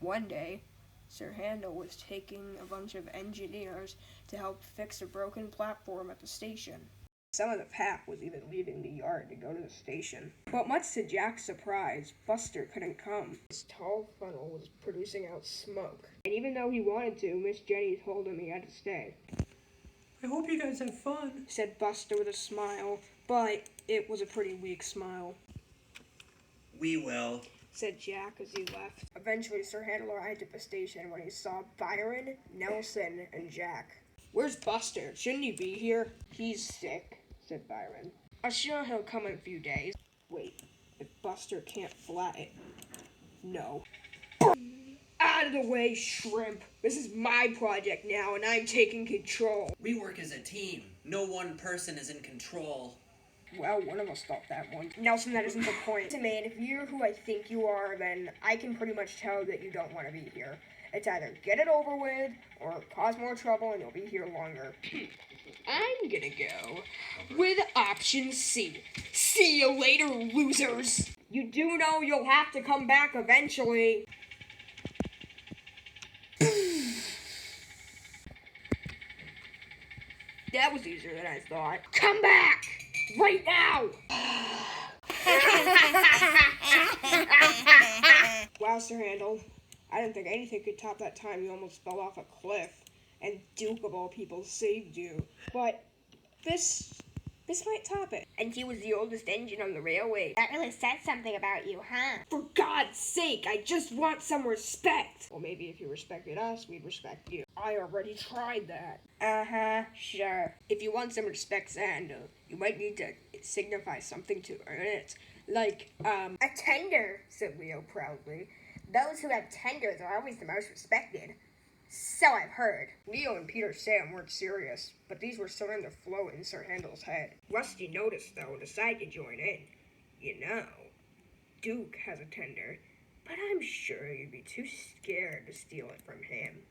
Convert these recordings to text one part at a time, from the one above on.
One day, Sir Handel was taking a bunch of engineers to help fix a broken platform at the station. Some of the pack was even leaving the yard to go to the station. But much to Jack's surprise, Buster couldn't come. His tall funnel was producing out smoke. And even though he wanted to, Miss Jenny told him he had to stay. I hope you guys have fun, said Buster with a smile, but it was a pretty weak smile. We will, said Jack as he left. Eventually, Sir Handel arrived at the station when he saw Byron, Nelson, and Jack. Where's Buster? Shouldn't he be here? He's sick, said Byron. I'm sure he'll come in a few days. Wait, if Buster can't fly it. No. Out of the way, shrimp. This is my project now, and I'm taking control. We work as a team. No one person is in control. Well, one of us thought that one. Nelson, that isn't the point. Man, if you're who I think you are, then I can pretty much tell that you don't want to be here. It's either get it over with, or cause more trouble and you'll be here longer. I'm gonna go with option C. See you later, losers! You do know you'll have to come back eventually. That was easier than I thought. Come back! Right now! Wow, Sir Handel. I didn't think anything could top that time you almost fell off a cliff, and Duke of all people saved you. But this might top it. And he was the oldest engine on the railway. That really said something about you, huh? For God's sake, I just want some respect. Well, maybe if you respected us, we'd respect you. I already tried that. Sure. If you want some respect, Handel, you might need to signify something to earn it. Like, A tender, said Leo proudly. Those who have tenders are always the most respected. So I've heard. Leo and Peter Sam weren't serious, but these were starting to float in Sir Handel's head. Rusty noticed, though, and decided to join in. You know, Duke has a tender, but I'm sure you'd be too scared to steal it from him.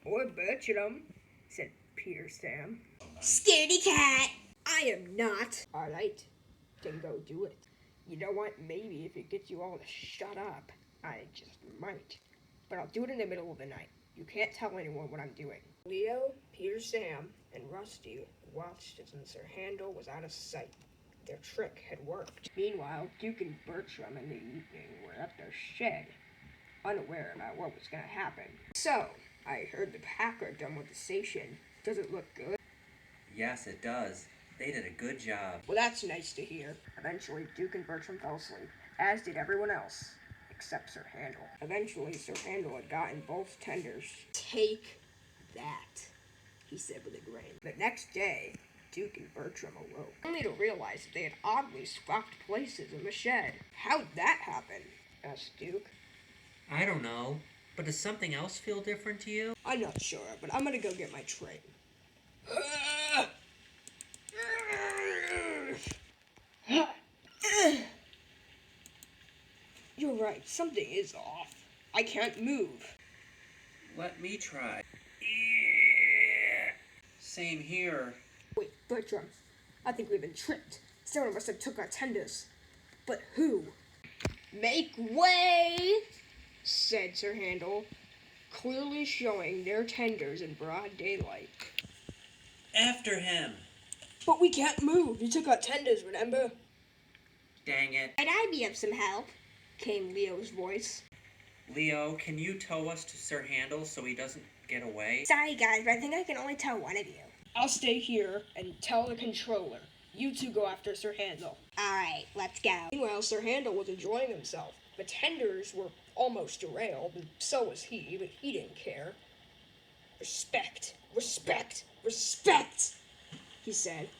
Or Bertram, said Peter Sam. Scaredy cat! I am not. All right, then go do it. You know what? Maybe if it gets you all to shut up, I just might. But I'll do it in the middle of the night. You can't tell anyone what I'm doing. Leo, Peter Sam, and Rusty watched as Sir Handel was out of sight. Their trick had worked. Meanwhile, Duke and Bertram in the evening were at their shed, unaware about what was going to happen. So, I heard the pack are done with the station. Does it look good? Yes, it does. They did a good job. Well, that's nice to hear. Eventually, Duke and Bertram fell asleep, as did everyone else, except Sir Handel. Eventually, Sir Handel had gotten both tenders. Take that, he said with a grin. The next day, Duke and Bertram awoke, only to realize that they had oddly swapped places in the shed. How'd that happen? Asked Duke. I don't know, but does something else feel different to you? I'm not sure, but I'm gonna go get my train. You're right, something is off. I can't move. Let me try. Same here. Wait, Bertram, I think we've been tricked. Someone must have took our tenders. But who? Make way, said Sir Handel, clearly showing their tenders in broad daylight. After him. But we can't move. You took our tenders, remember? Dang it. Might I be of some help? Came Leo's voice. Leo, can you tow us to Sir Handel so he doesn't get away? Sorry guys, but I think I can only tell one of you. I'll stay here and tell the controller. You two go after Sir Handel. Alright, let's go. Meanwhile, Sir Handel was enjoying himself. The tenders were almost derailed, and so was he, but he didn't care. Respect, respect, respect, he said.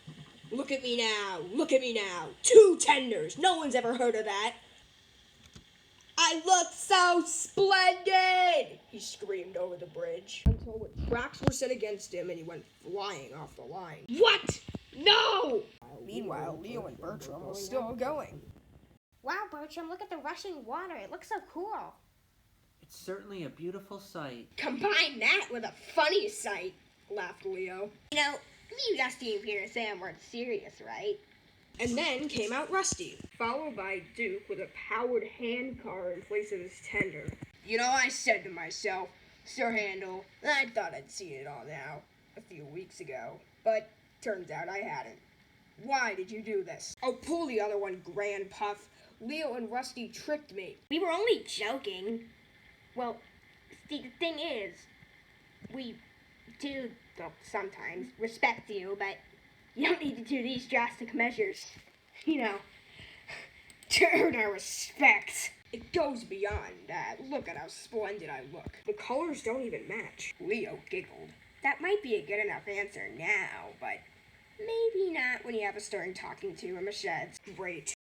Look at me now, look at me now. 2 tenders, no one's ever heard of that. I look so splendid, he screamed over the bridge, until the tracks were set against him and he went flying off the line. What? No! Meanwhile, Leo and Bertram were still going. Wow, Bertram, look at the rushing water. It looks so cool. It's certainly a beautiful sight. Combine that with a funny sight, laughed Leo. You know, you Rusty and Peter Sam weren't serious, right? And then came out Rusty, followed by Duke with a powered hand car in place of his tender. You know, I said to myself, Sir Handel, I thought I'd seen it all now, a few weeks ago, but turns out I hadn't. Why did you do this? Oh, pull the other one, Grand Puff. Leo and Rusty tricked me. We were only joking. Well, see, the thing is, we do, well, sometimes, respect you, but you don't need to do these drastic measures. You know, To earn our respect. It goes beyond that. Look at how splendid I look. The colors don't even match. Leo giggled. That might be a good enough answer now, but maybe not when you have a stern talking to in the sheds. Great.